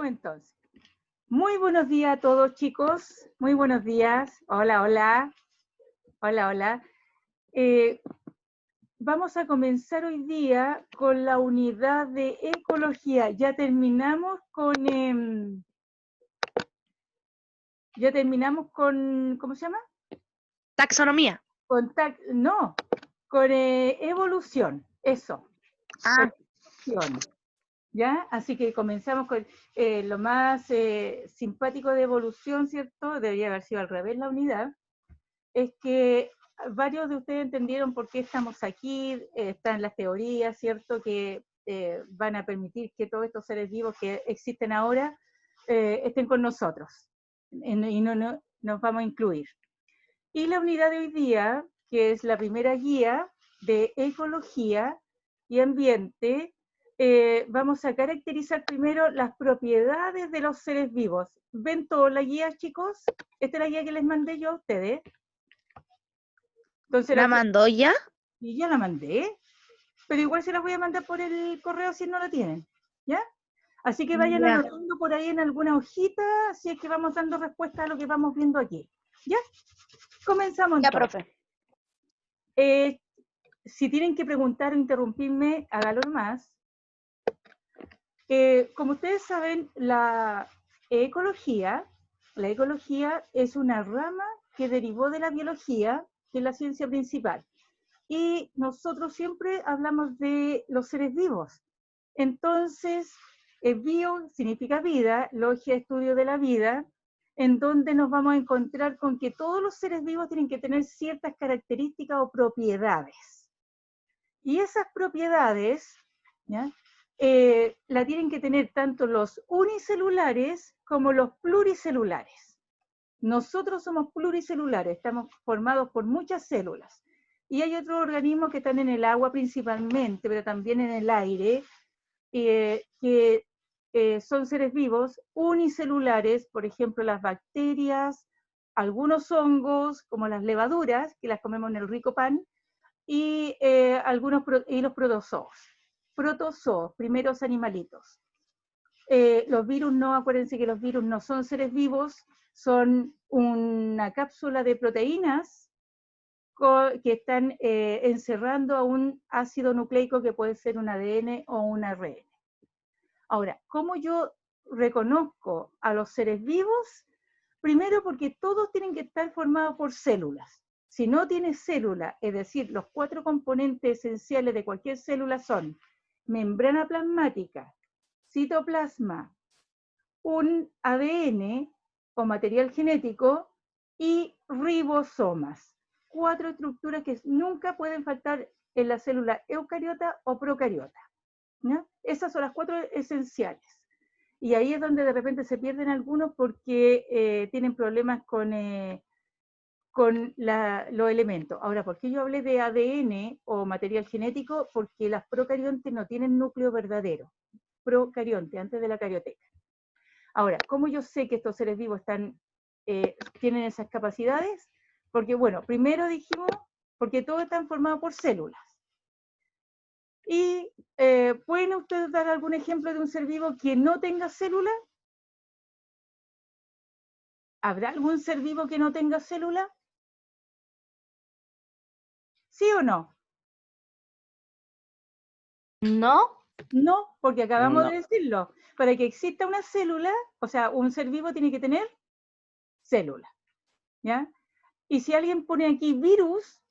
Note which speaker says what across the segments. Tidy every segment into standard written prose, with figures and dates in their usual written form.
Speaker 1: Entonces, muy buenos días a todos, chicos. Muy buenos días. Hola, hola. Hola, hola. Vamos a comenzar hoy día con la unidad de ecología. Ya terminamos con, ¿cómo se llama?
Speaker 2: Taxonomía.
Speaker 1: Con evolución. Eso.
Speaker 2: Ah.
Speaker 1: Evolución. ¿Ya? Así que comenzamos con lo más simpático de evolución, ¿cierto? Debería haber sido al revés la unidad. Es que varios de ustedes entendieron por qué estamos aquí, están las teorías, ¿cierto? Que van a permitir que todos estos seres vivos que existen ahora estén con nosotros. Y no nos vamos a incluir. Y la unidad de hoy día, que es la primera guía de ecología y ambiente, vamos a caracterizar primero las propiedades de los seres vivos. ¿Ven toda la guía, chicos? Esta es la guía que les mandé yo a ustedes. Entonces,
Speaker 2: ¿La mandó ya?
Speaker 1: y ya la mandé, pero igual se la voy a mandar por el correo si no la tienen, ¿ya? Así que vayan
Speaker 2: Ya.
Speaker 1: anotando por ahí en alguna hojita, si es que vamos dando respuesta a lo que vamos viendo aquí, ¿ya? Comenzamos
Speaker 2: Ya,
Speaker 1: entonces.
Speaker 2: profe.
Speaker 1: Si tienen que preguntar o interrumpirme, hágalo más. Como ustedes saben, la ecología es una rama que derivó de la biología, que es la ciencia principal. Y nosotros siempre hablamos de los seres vivos. Entonces, bio significa vida, logia estudio de la vida, en donde nos vamos a encontrar con que todos los seres vivos tienen que tener ciertas características o propiedades. Y esas propiedades, ¿ya? La tienen que tener tanto los unicelulares como los pluricelulares. Nosotros somos pluricelulares, estamos formados por muchas células. Y hay otros organismos que están en el agua principalmente, pero también en el aire, que son seres vivos unicelulares, por ejemplo, las bacterias, algunos hongos, como las levaduras, que las comemos en el rico pan, y los protozoos. Protozoos, primeros animalitos. Los virus no, acuérdense que los virus no son seres vivos, son una cápsula de proteínas que están encerrando a un ácido nucleico que puede ser un ADN o un ARN. Ahora, ¿cómo yo reconozco a los seres vivos? Primero porque todos tienen que estar formados por células. Si no tiene célula, es decir, los 4 componentes esenciales de cualquier célula son membrana plasmática, citoplasma, un ADN o material genético y ribosomas. 4 estructuras que nunca pueden faltar en la célula eucariota o procariota, ¿no? Esas son las 4 esenciales. Y ahí es donde de repente se pierden algunos porque tienen problemas con los elementos. Ahora, ¿por qué yo hablé de ADN o material genético? Porque las procariontes no tienen núcleo verdadero. Procarionte, antes de la carioteca. Ahora, ¿cómo yo sé que estos seres vivos tienen esas capacidades? Porque, bueno, primero dijimos, porque todos están formados por células. ¿Y pueden ustedes dar algún ejemplo de un ser vivo que no tenga célula? ¿Habrá algún ser vivo que no tenga célula? ¿Sí o no?
Speaker 2: ¿No?
Speaker 1: No, porque acabamos de decirlo. Para que exista una célula, o sea, un ser vivo tiene que tener célula, ¿ya? Y si alguien pone aquí virus,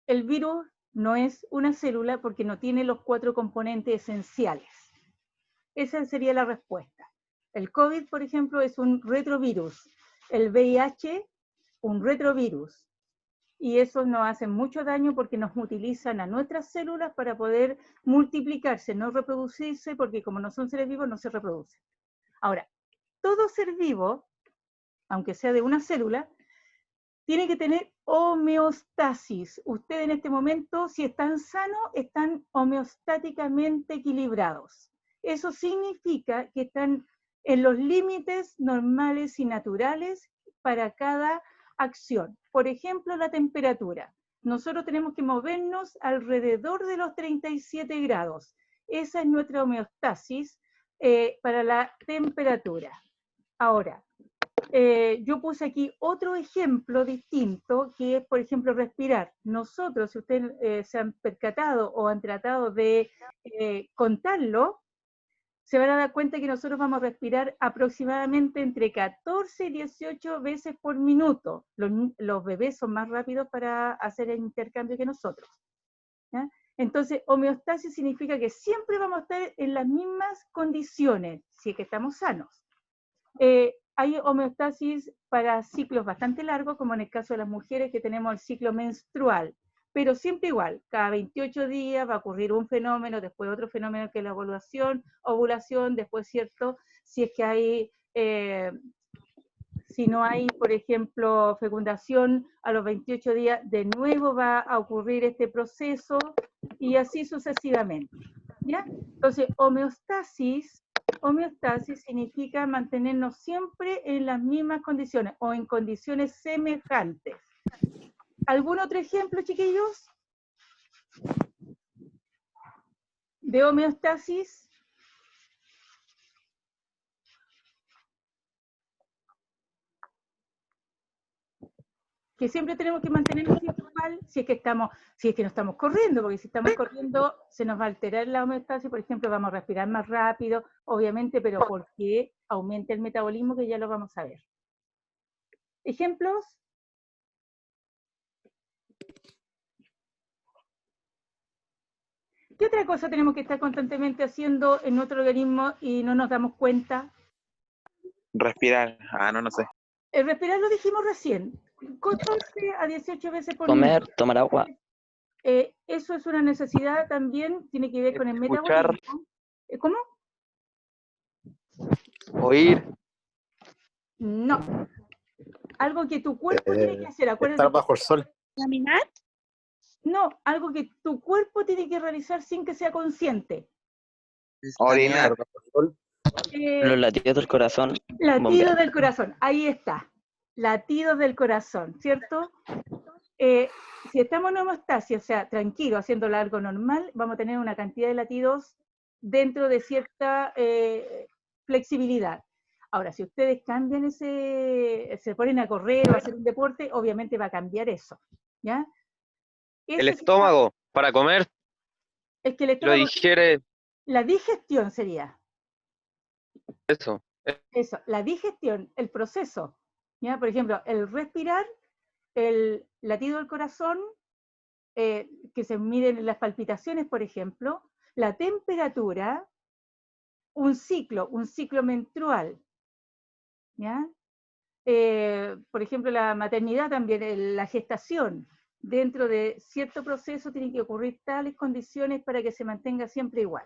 Speaker 1: el virus no es una célula porque no tiene los 4 componentes esenciales. Esa sería la respuesta. El COVID, por ejemplo, es un retrovirus. El VIH, un retrovirus. Y esos nos hacen mucho daño porque nos utilizan a nuestras células para poder multiplicarse, no reproducirse, porque como no son seres vivos, no se reproducen. Ahora, todo ser vivo, aunque sea de una célula, tiene que tener homeostasis. Ustedes en este momento, si están sanos, están homeostáticamente equilibrados. Eso significa que están en los límites normales y naturales para cada acción. Por ejemplo, la temperatura. Nosotros tenemos que movernos alrededor de los 37 grados. Esa es nuestra homeostasis para la temperatura. Ahora, yo puse aquí otro ejemplo distinto, que es, por ejemplo, respirar. Nosotros, si ustedes se han percatado o han tratado de contarlo, se van a dar cuenta que nosotros vamos a respirar aproximadamente entre 14 y 18 veces por minuto. Los bebés son más rápidos para hacer el intercambio que nosotros, ¿ya? Entonces, homeostasis significa que siempre vamos a estar en las mismas condiciones, si es que estamos sanos. Hay homeostasis para ciclos bastante largos, como en el caso de las mujeres que tenemos el ciclo menstrual, pero siempre igual, cada 28 días va a ocurrir un fenómeno, después otro fenómeno que es la ovulación, después, ¿cierto? Si es que hay, si no hay, por ejemplo, fecundación a los 28 días, de nuevo va a ocurrir este proceso, y así sucesivamente, ¿ya? Entonces, homeostasis significa mantenernos siempre en las mismas condiciones o en condiciones semejantes. ¿Algún otro ejemplo, chiquillos? De homeostasis. Que siempre tenemos que mantenernos igual si es que no estamos corriendo, porque si estamos corriendo se nos va a alterar la homeostasis, por ejemplo, vamos a respirar más rápido, obviamente, pero porque aumenta el metabolismo, que ya lo vamos a ver. ¿Ejemplos? ¿Qué otra cosa tenemos que estar constantemente haciendo en nuestro organismo y no nos damos cuenta?
Speaker 3: Respirar. No sé.
Speaker 1: El respirar lo dijimos recién. 14 a 18 veces por
Speaker 4: Comer,
Speaker 1: minuto.
Speaker 4: tomar agua.
Speaker 1: Eso es una necesidad también, tiene que ver con el
Speaker 3: Escuchar.
Speaker 1: metabolismo. ¿Cómo?
Speaker 3: Oír.
Speaker 1: No. Algo que tu cuerpo tiene que hacer. Acuérdate
Speaker 5: Estar bajo el sol.
Speaker 2: ¿Caminar?
Speaker 1: No, algo que tu cuerpo tiene que realizar sin que sea consciente.
Speaker 3: Orinar.
Speaker 5: Estar bajo el sol.
Speaker 4: Los latidos del corazón.
Speaker 1: Latido
Speaker 4: bombear.
Speaker 1: del corazón, ahí está. Latidos del corazón, ¿cierto? Si estamos en homeostasis, o sea, tranquilo, haciendo algo normal, vamos a tener una cantidad de latidos dentro de cierta flexibilidad. Ahora, si ustedes cambian se ponen a correr o a hacer un deporte, obviamente va a cambiar eso, ¿ya?
Speaker 3: El estómago, para comer,
Speaker 1: Es que el
Speaker 3: lo
Speaker 1: estómago,
Speaker 3: digiere.
Speaker 1: la digestión sería.
Speaker 3: Eso.
Speaker 1: Eso, la digestión, el proceso, ¿ya? Por ejemplo, el respirar, el latido del corazón, que se miden las palpitaciones, por ejemplo, la temperatura, un ciclo menstrual, ¿ya? Por ejemplo, la maternidad también, la gestación. Dentro de cierto proceso tienen que ocurrir tales condiciones para que se mantenga siempre igual.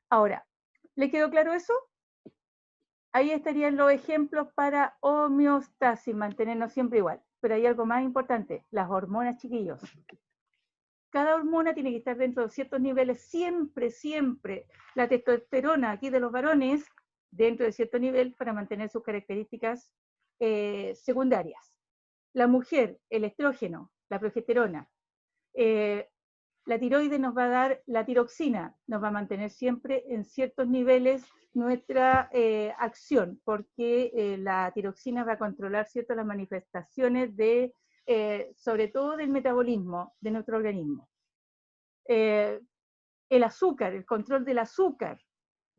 Speaker 1: Ahora, ¿le quedó claro eso? Ahí estarían los ejemplos para homeostasis, mantenernos siempre igual. Pero hay algo más importante, las hormonas, chiquillos. Cada hormona tiene que estar dentro de ciertos niveles siempre, siempre. La testosterona aquí de los varones, dentro de cierto nivel para mantener sus características secundarias. La mujer, el estrógeno, la progesterona. La tiroides nos va a dar la tiroxina, nos va a mantener siempre en ciertos niveles nuestra acción, porque la tiroxina va a controlar ciertas las manifestaciones de, sobre todo del metabolismo de nuestro organismo. El azúcar, el control del azúcar.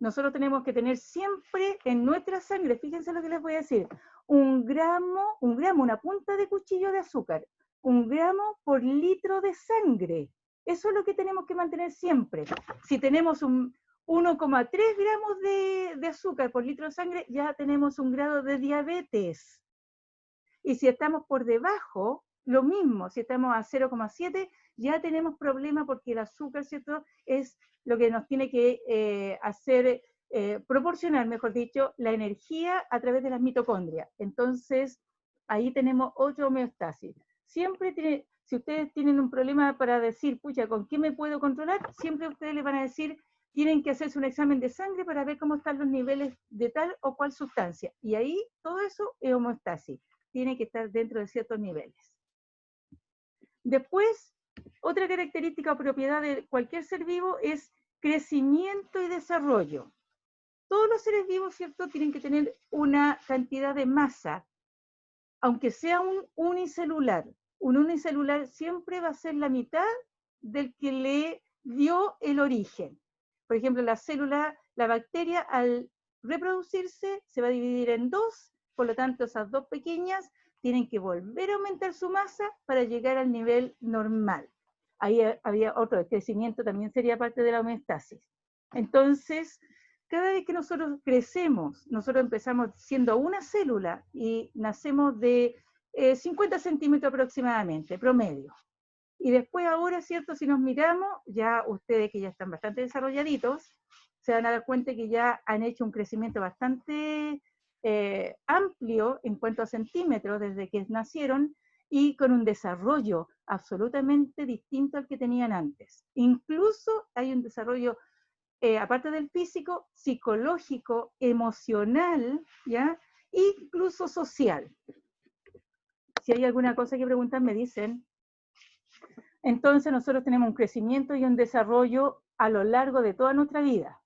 Speaker 1: Nosotros tenemos que tener siempre en nuestra sangre, fíjense lo que les voy a decir, un gramo, una punta de cuchillo de azúcar, 1 gramo por litro de sangre. Eso es lo que tenemos que mantener siempre. Si tenemos 1,3 gramos de azúcar por litro de sangre, ya tenemos un grado de diabetes. Y si estamos por debajo, lo mismo, si estamos a 0,7, ya tenemos problema porque el azúcar, ¿cierto?, es lo que nos tiene que proporcionar, mejor dicho, la energía a través de las mitocondrias. Entonces, ahí tenemos otra homeostasis. Siempre si ustedes tienen un problema para decir, pucha, ¿con qué me puedo controlar? Siempre ustedes les van a decir, tienen que hacerse un examen de sangre para ver cómo están los niveles de tal o cual sustancia. Y ahí todo eso es homeostasis. Tiene que estar dentro de ciertos niveles. Después, otra característica o propiedad de cualquier ser vivo es crecimiento y desarrollo. todos los seres vivos, ¿cierto?, tienen que tener una cantidad de masa, aunque sea un unicelular. Un unicelular siempre va a ser la mitad del que le dio el origen. Por ejemplo, la célula, la bacteria, al reproducirse, se va a dividir en dos, por lo tanto, esas dos pequeñas tienen que volver a aumentar su masa para llegar al nivel normal. Ahí había otro, el crecimiento también sería parte de la homeostasis. Entonces, cada vez que nosotros crecemos, nosotros empezamos siendo una célula y nacemos de 50 centímetros aproximadamente, promedio. Y después ahora, ¿cierto? Si nos miramos, ya ustedes que ya están bastante desarrolladitos, se van a dar cuenta que ya han hecho un crecimiento bastante amplio en cuanto a centímetros desde que nacieron y con un desarrollo absolutamente distinto al que tenían antes. Incluso hay un desarrollo, aparte del físico, psicológico, emocional, ¿ya? Incluso social. Si hay alguna cosa que preguntan, me dicen. Entonces nosotros tenemos un crecimiento y un desarrollo a lo largo de toda nuestra vida.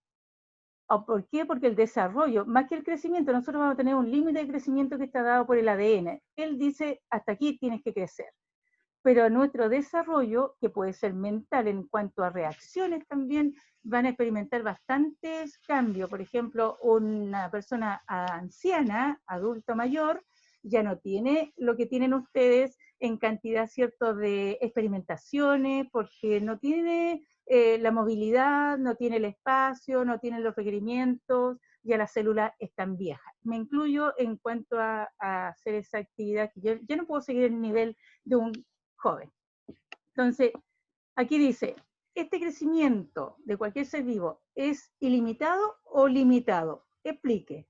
Speaker 1: ¿Por qué? Porque el desarrollo, más que el crecimiento, nosotros vamos a tener un límite de crecimiento que está dado por el ADN. Él dice, hasta aquí tienes que crecer. Pero nuestro desarrollo, que puede ser mental en cuanto a reacciones también, van a experimentar bastantes cambios. Por ejemplo, una persona anciana, adulto mayor, ya no tiene lo que tienen ustedes en cantidad, ¿cierto?, de experimentaciones, porque no tiene la movilidad, no tiene el espacio, no tiene los requerimientos, ya las células están viejas. Me incluyo en cuanto a hacer esa actividad, que yo no puedo seguir el nivel de un joven. Entonces, aquí dice, ¿este crecimiento de cualquier ser vivo es ilimitado o limitado? Explique.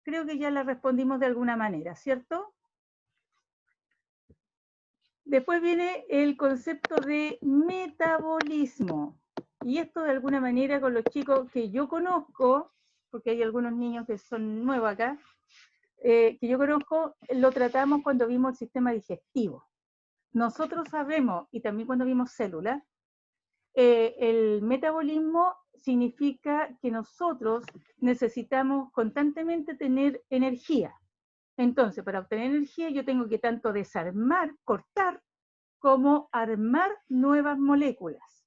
Speaker 1: Creo que ya la respondimos de alguna manera, ¿cierto? Después viene el concepto de metabolismo. Y esto de alguna manera con los chicos que yo conozco, porque hay algunos niños que son nuevos acá, que yo conozco, lo tratamos cuando vimos el sistema digestivo. Nosotros sabemos, y también cuando vimos células, el metabolismo significa que nosotros necesitamos constantemente tener energía. Entonces, para obtener energía yo tengo que tanto desarmar, cortar, como armar nuevas moléculas.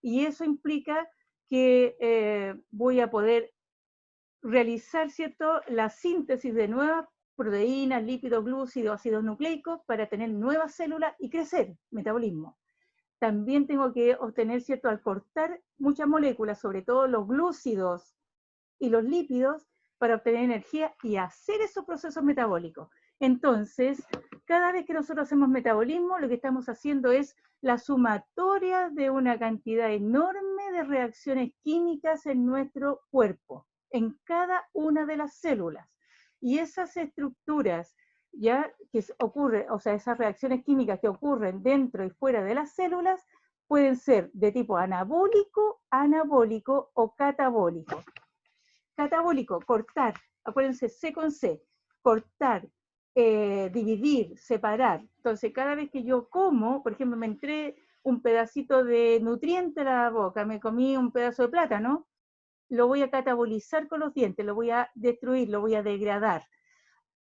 Speaker 1: Y eso implica que voy a poder realizar, ¿cierto?, la síntesis de nuevas proteínas, lípidos, glúcidos, ácidos nucleicos para tener nuevas células y crecer, metabolismo. También tengo que obtener, ¿cierto?, al cortar muchas moléculas, sobre todo los glúcidos y los lípidos, para obtener energía y hacer esos procesos metabólicos. Entonces, cada vez que nosotros hacemos metabolismo, lo que estamos haciendo es la sumatoria de una cantidad enorme de reacciones químicas en nuestro cuerpo, en cada una de las células. Y esas estructuras, ya que ocurre, o sea, esas reacciones químicas que ocurren dentro y fuera de las células, pueden ser de tipo anabólico, anabólico o catabólico. Catabólico, cortar, acuérdense, C con C, cortar, dividir, separar. Entonces, cada vez que yo como, por ejemplo, me entré un pedacito de nutriente a la boca, me comí un pedazo de plátano, lo voy a catabolizar con los dientes, lo voy a destruir, lo voy a degradar.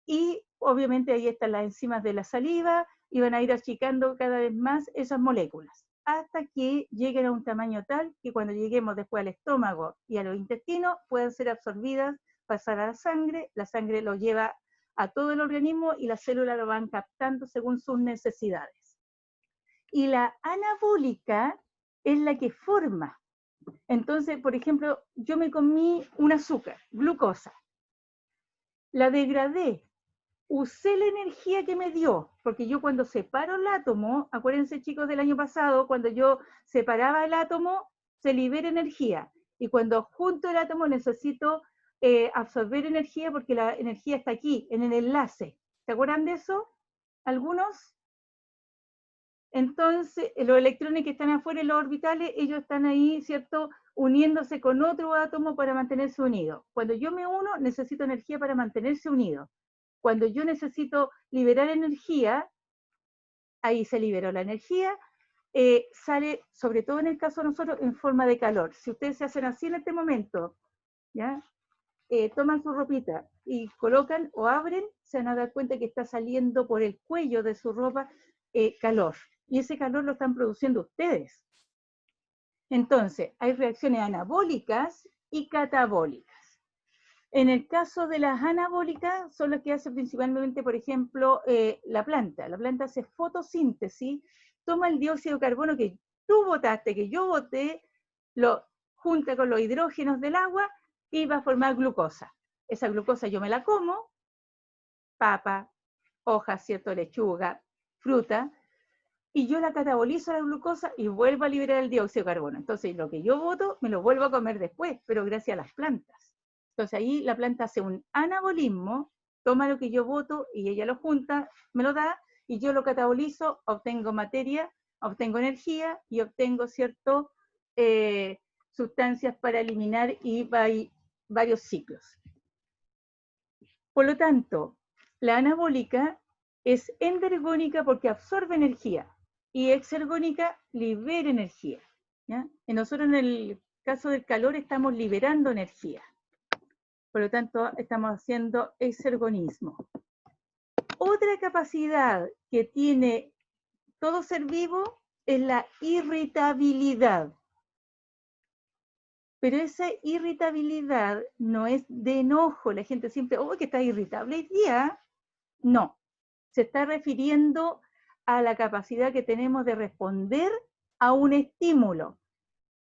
Speaker 1: Y obviamente ahí están las enzimas de la saliva y van a ir achicando cada vez más esas moléculas, hasta que lleguen a un tamaño tal que cuando lleguemos después al estómago y a los intestinos puedan ser absorbidas, pasar a la sangre lo lleva a todo el organismo y las células lo van captando según sus necesidades. Y la anabólica es la que forma. Entonces, por ejemplo, yo me comí un azúcar, glucosa, la degradé, usé la energía que me dio, porque yo cuando separo el átomo, acuérdense chicos del año pasado, cuando yo separaba el átomo, se libera energía, y cuando junto el átomo necesito absorber energía, porque la energía está aquí, en el enlace. ¿Se acuerdan de eso? ¿Algunos? Entonces, los electrones que están afuera, los orbitales, ellos están ahí, ¿cierto?, uniéndose con otro átomo para mantenerse unidos. Cuando yo me uno, necesito energía para mantenerse unidos. Cuando yo necesito liberar energía, ahí se liberó la energía, sale, sobre todo en el caso de nosotros, en forma de calor. Si ustedes se hacen así en este momento, ¿ya? toman su ropita y colocan o abren, se van a dar cuenta que está saliendo por el cuello de su ropa calor. Y ese calor lo están produciendo ustedes. Entonces, hay reacciones anabólicas y catabólicas. En el caso de las anabólicas, son las que hace principalmente, por ejemplo, la planta. La planta hace fotosíntesis, toma el dióxido de carbono que tú botaste, que yo boté, lo junta con los hidrógenos del agua y va a formar glucosa. Esa glucosa yo me la como, papa, hojas, ¿cierto? Lechuga, fruta, y yo la catabolizo la glucosa y vuelvo a liberar el dióxido de carbono. Entonces, lo que yo boto, me lo vuelvo a comer después, pero gracias a las plantas. Entonces, ahí la planta hace un anabolismo, toma lo que yo boto y ella lo junta, me lo da, y yo lo catabolizo, obtengo materia, obtengo energía y obtengo, ¿cierto?, sustancias para eliminar y varios ciclos. Por lo tanto, la anabólica es endergónica porque absorbe energía y exergónica libera energía, ¿ya? Y nosotros en el caso del calor estamos liberando energía. Por lo tanto, estamos haciendo exergonismo. Otra capacidad que tiene todo ser vivo es la irritabilidad. Pero esa irritabilidad no es de enojo. La gente siempre, oh, que está irritable hoy día. No, se está refiriendo a la capacidad que tenemos de responder a un estímulo,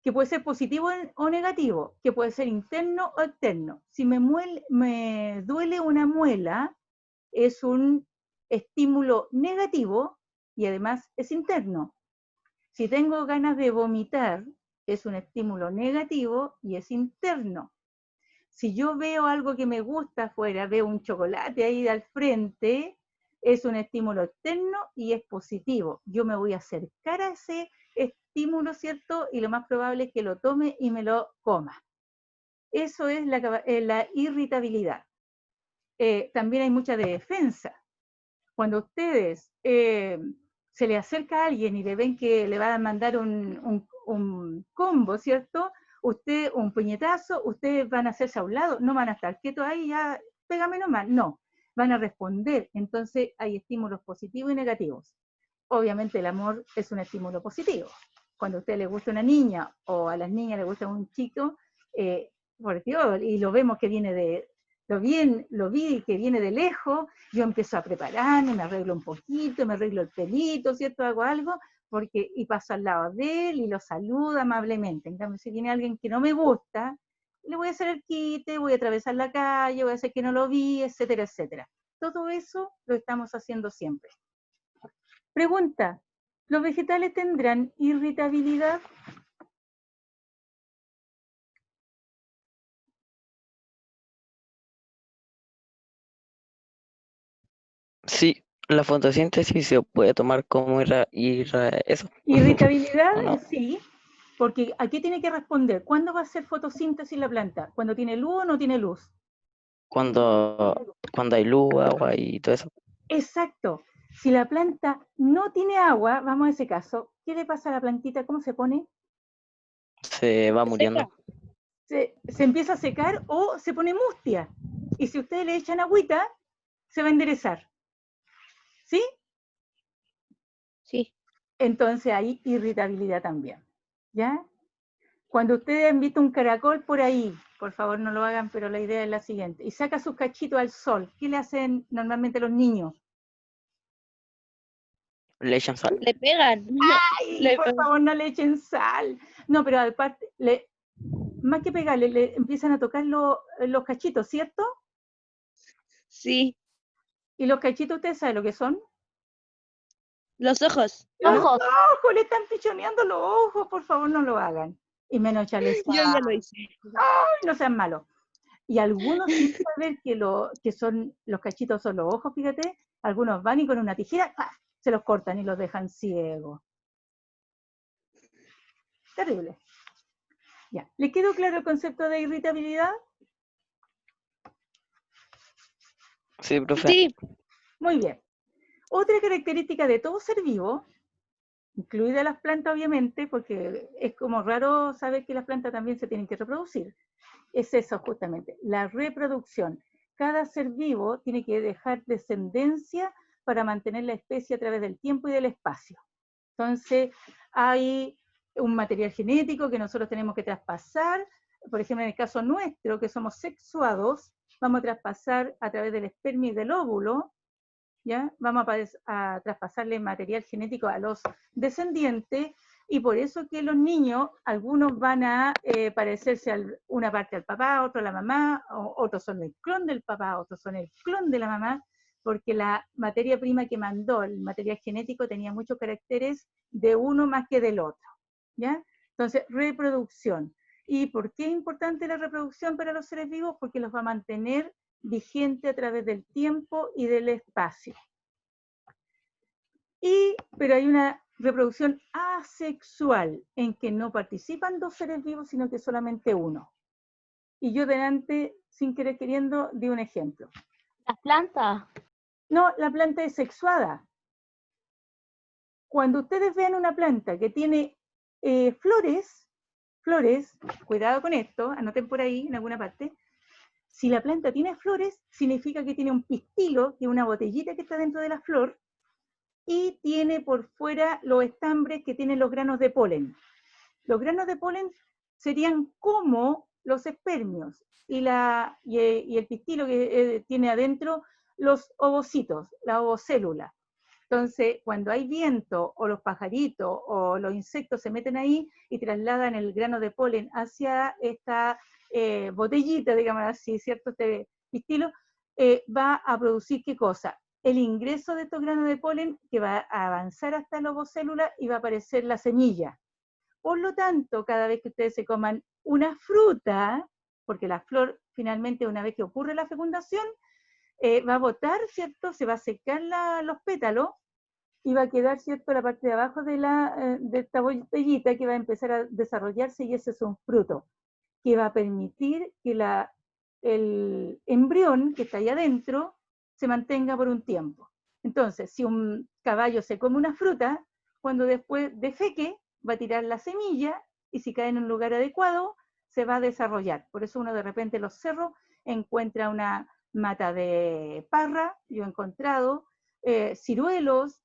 Speaker 1: que puede ser positivo o negativo, que puede ser interno o externo. Si me duele una muela, es un estímulo negativo y además es interno. Si tengo ganas de vomitar, es un estímulo negativo y es interno. Si yo veo algo que me gusta afuera, veo un chocolate ahí al frente, es un estímulo externo y es positivo. Yo me voy a acercar a ese estímulo, ¿cierto? Y lo más probable es que lo tome y me lo coma. Eso es la irritabilidad. También hay mucha defensa. Cuando ustedes se le acerca a alguien y le ven que le va a mandar un combo, ¿cierto? Usted, un puñetazo, ustedes van a hacerse a un lado, no van a estar quietos ahí, ya, pégame nomás, no, van a responder. Entonces hay estímulos positivos y negativos. Obviamente el amor es un estímulo positivo. Cuando a usted le gusta una niña o a las niñas le gusta un chico, por Dios, y lo vemos que viene de, lo vi que viene de lejos, yo empiezo a prepararme, me arreglo un poquito, me arreglo el pelito, ¿cierto? Hago algo, y paso al lado de él y lo saludo amablemente. En cambio, si viene alguien que no me gusta, le voy a hacer el quite, voy a atravesar la calle, voy a hacer que no lo vi, etcétera, etcétera. Todo eso lo estamos haciendo siempre. Pregunta, ¿los vegetales tendrán irritabilidad?
Speaker 4: Sí, la fotosíntesis se puede tomar como eso,
Speaker 1: Irritabilidad,
Speaker 4: ¿o no?
Speaker 1: sí, porque ¿a qué tiene que responder? ¿Cuándo va a hacer fotosíntesis la planta? ¿Cuando tiene luz o no tiene luz?
Speaker 4: Cuando hay luz, agua y todo eso.
Speaker 1: Exacto. Si la planta no tiene agua, vamos a ese caso, ¿qué le pasa a la plantita? ¿Cómo se pone?
Speaker 4: Se va muriendo.
Speaker 1: Se empieza a secar o se pone mustia. Y si ustedes le echan agüita, se va a enderezar. ¿Sí?
Speaker 2: Sí.
Speaker 1: Entonces hay irritabilidad también. ¿Ya? Cuando ustedes han visto un caracol por ahí, por favor no lo hagan, pero la idea es la siguiente, y saca sus cachitos al sol, ¿qué le hacen normalmente los niños?
Speaker 4: Le echan sal.
Speaker 2: Le pegan.
Speaker 1: ¡Ay, por favor no le echen sal! No, pero aparte, más que pegarle, le empiezan a tocar los cachitos, ¿cierto?
Speaker 2: Sí.
Speaker 1: Y los cachitos, ¿ustedes saben lo que son?
Speaker 2: Los ojos.
Speaker 1: ¡Los ojos! Le están pichoneando los ojos, por favor no lo hagan. Y menos echarle sal.
Speaker 2: Yo ya lo hice.
Speaker 1: ¡Ay, no sean malos! Y algunos, sin saber que son los cachitos son los ojos, fíjate, algunos van y con una tijera ¡pah!, se los cortan y los dejan ciegos. Terrible. Ya, ¿le quedó claro el concepto de irritabilidad?
Speaker 4: Sí, profe.
Speaker 2: Sí.
Speaker 1: Muy bien. Otra característica de todo ser vivo incluidas las plantas obviamente, porque es como raro saber que las plantas también se tienen que reproducir. Es eso justamente, la reproducción. Cada ser vivo tiene que dejar descendencia para mantener la especie a través del tiempo y del espacio. Entonces, hay un material genético que nosotros tenemos que traspasar. Por ejemplo, en el caso nuestro, que somos sexuados, vamos a traspasar a través del espermio y del óvulo, ¿ya? Vamos a traspasarle material genético a los descendientes, y por eso que los niños, algunos van a parecerse una parte al papá, otro a la mamá, otros son el clon del papá, otros son el clon de la mamá, porque la materia prima que mandó, el material genético, tenía muchos caracteres de uno más que del otro, ¿ya? Entonces, reproducción. ¿Y por qué es importante la reproducción para los seres vivos? Porque los va a mantener vigente a través del tiempo y del espacio. Pero hay una reproducción asexual, en que no participan dos seres vivos, sino que solamente uno. Y yo delante, sin querer queriendo, di un ejemplo.
Speaker 2: ¿Las plantas?
Speaker 1: No, la planta es sexuada. Cuando ustedes vean una planta que tiene flores, cuidado con esto, anoten por ahí en alguna parte. Si la planta tiene flores, significa que tiene un pistilo, que es una botellita que está dentro de la flor, y tiene por fuera los estambres que tienen los granos de polen. Los granos de polen serían como los espermios, y el pistilo que tiene adentro los ovocitos, la ovocélula. Entonces, cuando hay viento, o los pajaritos, o los insectos se meten ahí y trasladan el grano de polen hacia esta botellita, digamos así, ¿cierto? Este pistilo, va a producir ¿qué cosa? El ingreso de estos granos de polen, que va a avanzar hasta la ovocélula y va a aparecer la semilla. Por lo tanto, cada vez que ustedes se coman una fruta, porque la flor finalmente, una vez que ocurre la fecundación, va a botar, ¿cierto? Se va a secar los pétalos y va a quedar, ¿cierto?, la parte de abajo de esta botellita, que va a empezar a desarrollarse, y ese es un fruto que va a permitir que el embrión que está ahí adentro se mantenga por un tiempo. Entonces, si un caballo se come una fruta, cuando después defeque, va a tirar la semilla, y si cae en un lugar adecuado, se va a desarrollar. Por eso uno de repente en los cerros encuentra una mata de parra, yo he encontrado ciruelos,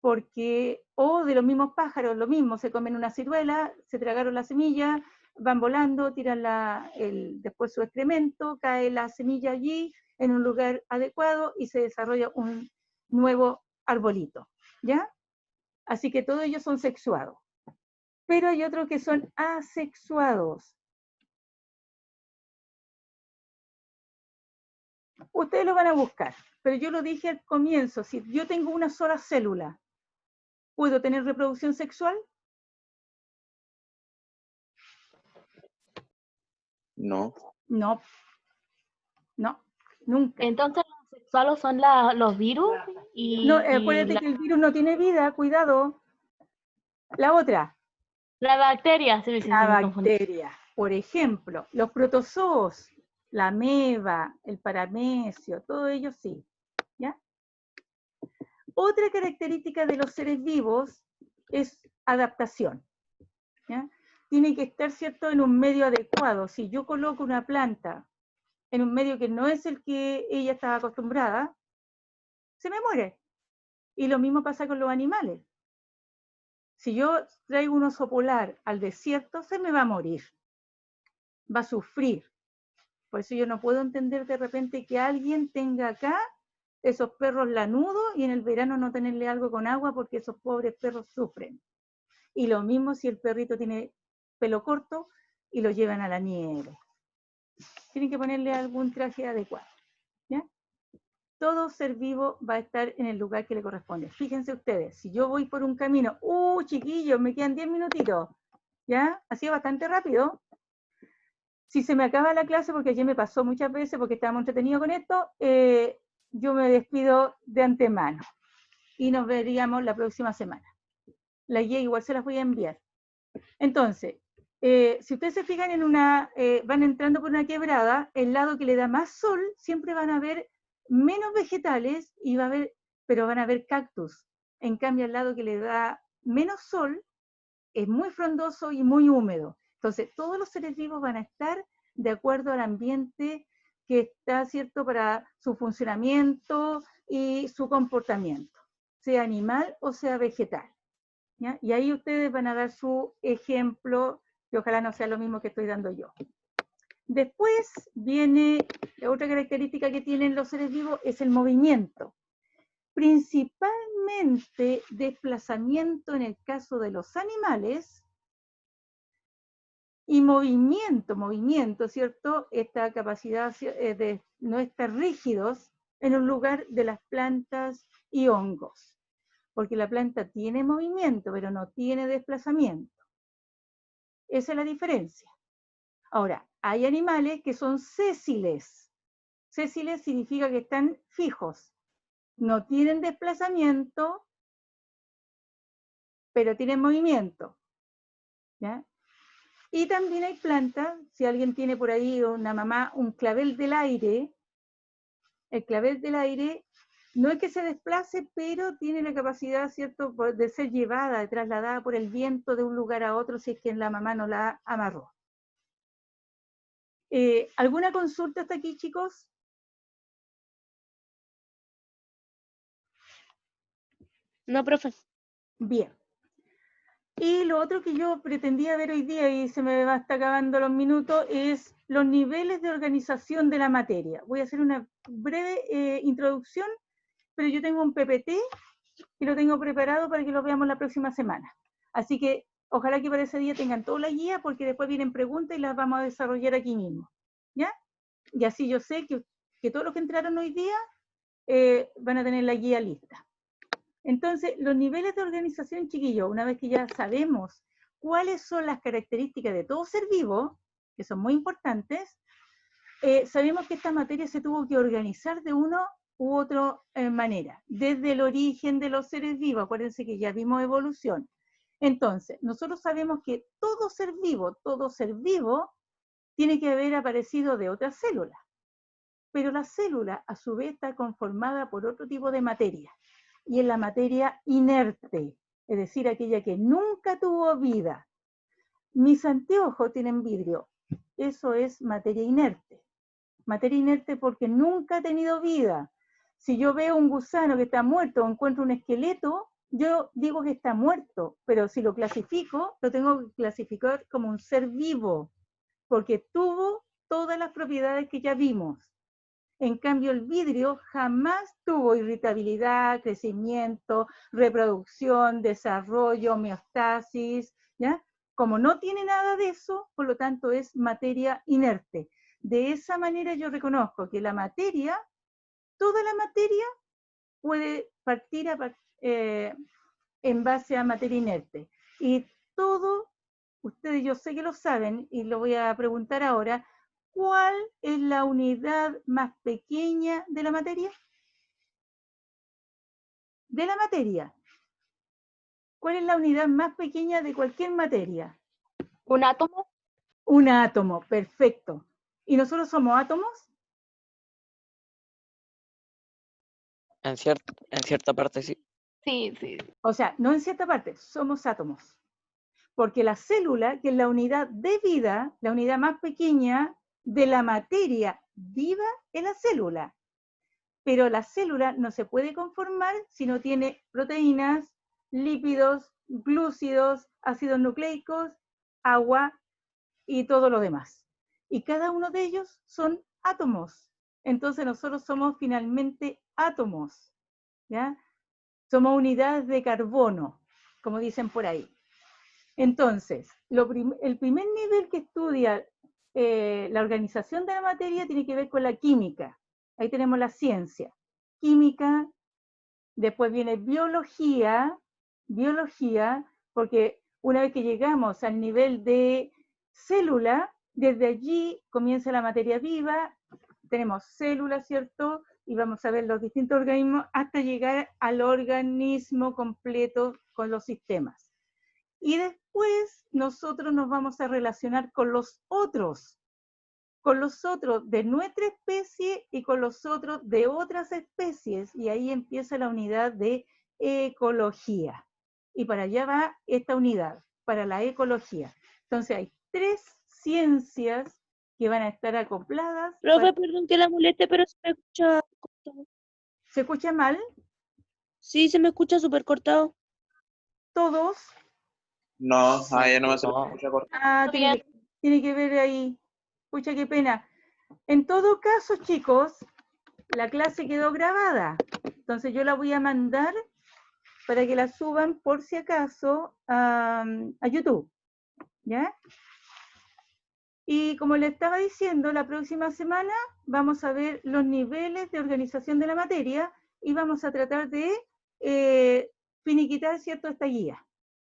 Speaker 1: o de los mismos pájaros, lo mismo, se comen una ciruela, se tragaron la semilla, van volando, tiran después su excremento, cae la semilla allí, en un lugar adecuado, y se desarrolla un nuevo arbolito, ¿ya? Así que todos ellos son sexuados. Pero hay otros que son asexuados. Ustedes lo van a buscar, pero yo lo dije al comienzo, si yo tengo una sola célula, ¿puedo tener reproducción sexual?
Speaker 5: No.
Speaker 1: No, nunca.
Speaker 2: Entonces los sexuales son los virus
Speaker 1: No, acuérdate que el virus no tiene vida, cuidado. La otra,
Speaker 2: la bacteria.
Speaker 1: la bacteria. Por ejemplo, los protozoos, la ameba, el paramesio, todo ello sí. ¿Ya? Otra característica de los seres vivos es adaptación. ¿Ya? Tiene que estar, ¿cierto?, en un medio adecuado. Si yo coloco una planta en un medio que no es el que ella estaba acostumbrada, se me muere. Y lo mismo pasa con los animales. Si yo traigo un oso polar al desierto, se me va a morir. Va a sufrir. Por eso yo no puedo entender de repente que alguien tenga acá esos perros lanudos y en el verano no tenerle algo con agua, porque esos pobres perros sufren. Y lo mismo si el perrito tiene pelo corto y lo llevan a la nieve. Tienen que ponerle algún traje adecuado. ¿Ya? Todo ser vivo va a estar en el lugar que le corresponde. Fíjense ustedes, si yo voy por un camino, chiquillos, me quedan 10 minutitos, ¿ya? Ha sido bastante rápido. Si se me acaba la clase, porque ayer me pasó muchas veces, porque estábamos entretenidos con esto, yo me despido de antemano. Y nos veríamos la próxima semana. La guía igual se las voy a enviar. Entonces, si ustedes se fijan van entrando por una quebrada, el lado que le da más sol, siempre van a ver menos vegetales, pero van a haber cactus. En cambio, al lado que le da menos sol, es muy frondoso y muy húmedo. Entonces, todos los seres vivos van a estar de acuerdo al ambiente que está, ¿cierto?, para su funcionamiento y su comportamiento, sea animal o sea vegetal, ¿ya? Y ahí ustedes van a dar su ejemplo, que ojalá no sea lo mismo que estoy dando yo. Después viene otra característica que tienen los seres vivos, es el movimiento. Principalmente desplazamiento en el caso de los animales y movimiento, ¿cierto? Esta capacidad de no estar rígidos en un lugar de las plantas y hongos, porque la planta tiene movimiento, pero no tiene desplazamiento. Esa es la diferencia. Ahora, hay animales que son sésiles. Sésiles significa que están fijos. No tienen desplazamiento, pero tienen movimiento, ¿ya? Y también hay plantas, si alguien tiene por ahí una mamá, un clavel del aire, el clavel del aire no es que se desplace, pero tiene la capacidad, ¿cierto?, de ser llevada, de trasladada por el viento de un lugar a otro si es que la mamá no la amarró. ¿Alguna consulta hasta aquí, chicos?
Speaker 2: No, profe.
Speaker 1: Bien. Y lo otro que yo pretendía ver hoy día, y se me va estar acabando los minutos, es los niveles de organización de la materia. Voy a hacer una breve introducción, pero yo tengo un PPT y lo tengo preparado para que lo veamos la próxima semana. Así que ojalá que para ese día tengan toda la guía, porque después vienen preguntas y las vamos a desarrollar aquí mismo, ¿ya? Y así yo sé que todos los que entraron hoy día van a tener la guía lista. Entonces, los niveles de organización, chiquillos, una vez que ya sabemos cuáles son las características de todo ser vivo, que son muy importantes, sabemos que esta materia se tuvo que organizar de una u otra manera, desde el origen de los seres vivos. Acuérdense que ya vimos evolución. Entonces, nosotros sabemos que todo ser vivo, tiene que haber aparecido de otra célula. Pero la célula, a su vez, está conformada por otro tipo de materia. Y es la materia inerte, es decir, aquella que nunca tuvo vida. Mis anteojos tienen vidrio. Eso es materia inerte. Materia inerte porque nunca ha tenido vida. Si yo veo un gusano que está muerto o encuentro un esqueleto, yo digo que está muerto, pero si lo clasifico, lo tengo que clasificar como un ser vivo, porque tuvo todas las propiedades que ya vimos. En cambio, el vidrio jamás tuvo irritabilidad, crecimiento, reproducción, desarrollo, homeostasis, ¿ya? Como no tiene nada de eso, por lo tanto es materia inerte. De esa manera yo reconozco que la materia, toda la materia puede partir en base a materia inerte. Y todo, ustedes yo sé que lo saben y lo voy a preguntar ahora, ¿cuál es la unidad más pequeña de la materia? De la materia. ¿Cuál es la unidad más pequeña de cualquier materia?
Speaker 2: ¿Un átomo?
Speaker 1: Un átomo, perfecto. ¿Y nosotros somos átomos?
Speaker 4: En cierta parte sí.
Speaker 2: Sí, sí.
Speaker 1: O sea, no en cierta parte, somos átomos. Porque la célula, que es la unidad de vida, la unidad más pequeña de la materia viva, es la célula. Pero la célula no se puede conformar si no tiene proteínas, lípidos, glúcidos, ácidos nucleicos, agua y todo lo demás. Y cada uno de ellos son átomos. Entonces nosotros somos finalmente átomos, ¿ya? Somos unidades de carbono, como dicen por ahí. Entonces, el primer nivel que estudia la organización de la materia tiene que ver con la química. Ahí tenemos la ciencia. Química, después viene biología, porque una vez que llegamos al nivel de célula, desde allí comienza la materia viva, tenemos células, ¿cierto? Y vamos a ver los distintos organismos hasta llegar al organismo completo con los sistemas. Y después nosotros nos vamos a relacionar con los otros de nuestra especie y con los otros de otras especies, y ahí empieza la unidad de ecología. y para allá va esta unidad, para la ecología. Entonces hay 3 ciencias que van a estar acopladas.
Speaker 2: Profe, perdón que la moleste, pero se me escucha cortado.
Speaker 1: ¿Se escucha mal?
Speaker 2: Sí, se me escucha súper cortado.
Speaker 1: Todos.
Speaker 5: No, ya no me se
Speaker 4: No.
Speaker 5: escucha corto.
Speaker 1: Tiene que ver ahí. Pucha, qué pena. En todo caso, chicos, la clase quedó grabada. Entonces yo la voy a mandar para que la suban por si acaso a YouTube. ¿Ya? Y como le estaba diciendo, la próxima semana vamos a ver los niveles de organización de la materia y vamos a tratar de finiquitar, ¿cierto?, esta guía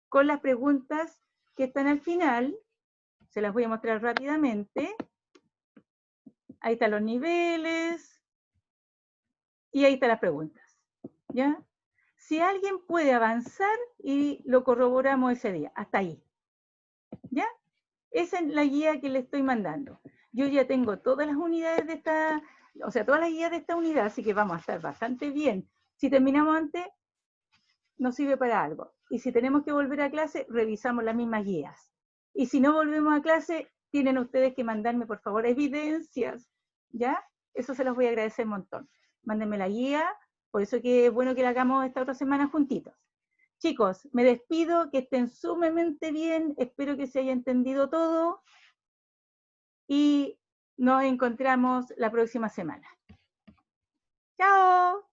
Speaker 1: con las preguntas que están al final. Se las voy a mostrar rápidamente. Ahí están los niveles y ahí están las preguntas. ¿Ya? Si alguien puede avanzar y lo corroboramos ese día, hasta ahí. ¿Ya? Esa es la guía que le estoy mandando. Yo ya tengo todas las unidades de esta, o sea, todas las guías de esta unidad, así que vamos a estar bastante bien. Si terminamos antes, nos sirve para algo. Y si tenemos que volver a clase, revisamos las mismas guías. Y si no volvemos a clase, tienen ustedes que mandarme, por favor, evidencias. ¿Ya? Eso se los voy a agradecer un montón. Mándenme la guía, por eso que es bueno que la hagamos esta otra semana juntitos. Chicos, me despido, que estén sumamente bien, espero que se haya entendido todo y nos encontramos la próxima semana. ¡Chao!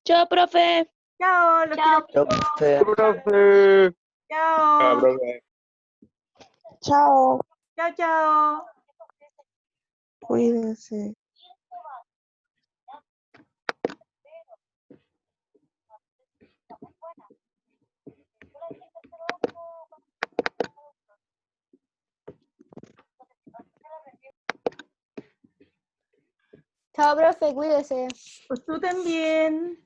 Speaker 2: Chao, profe.
Speaker 1: ¡Chao! Los quiero.
Speaker 4: Chao, profe.
Speaker 3: Profe.
Speaker 1: ¡Chao!
Speaker 5: profe.
Speaker 6: Chao,
Speaker 1: ¡Chao, chao!
Speaker 6: cuídense.
Speaker 7: Chao, profe, cuídese.
Speaker 1: Pues tú también.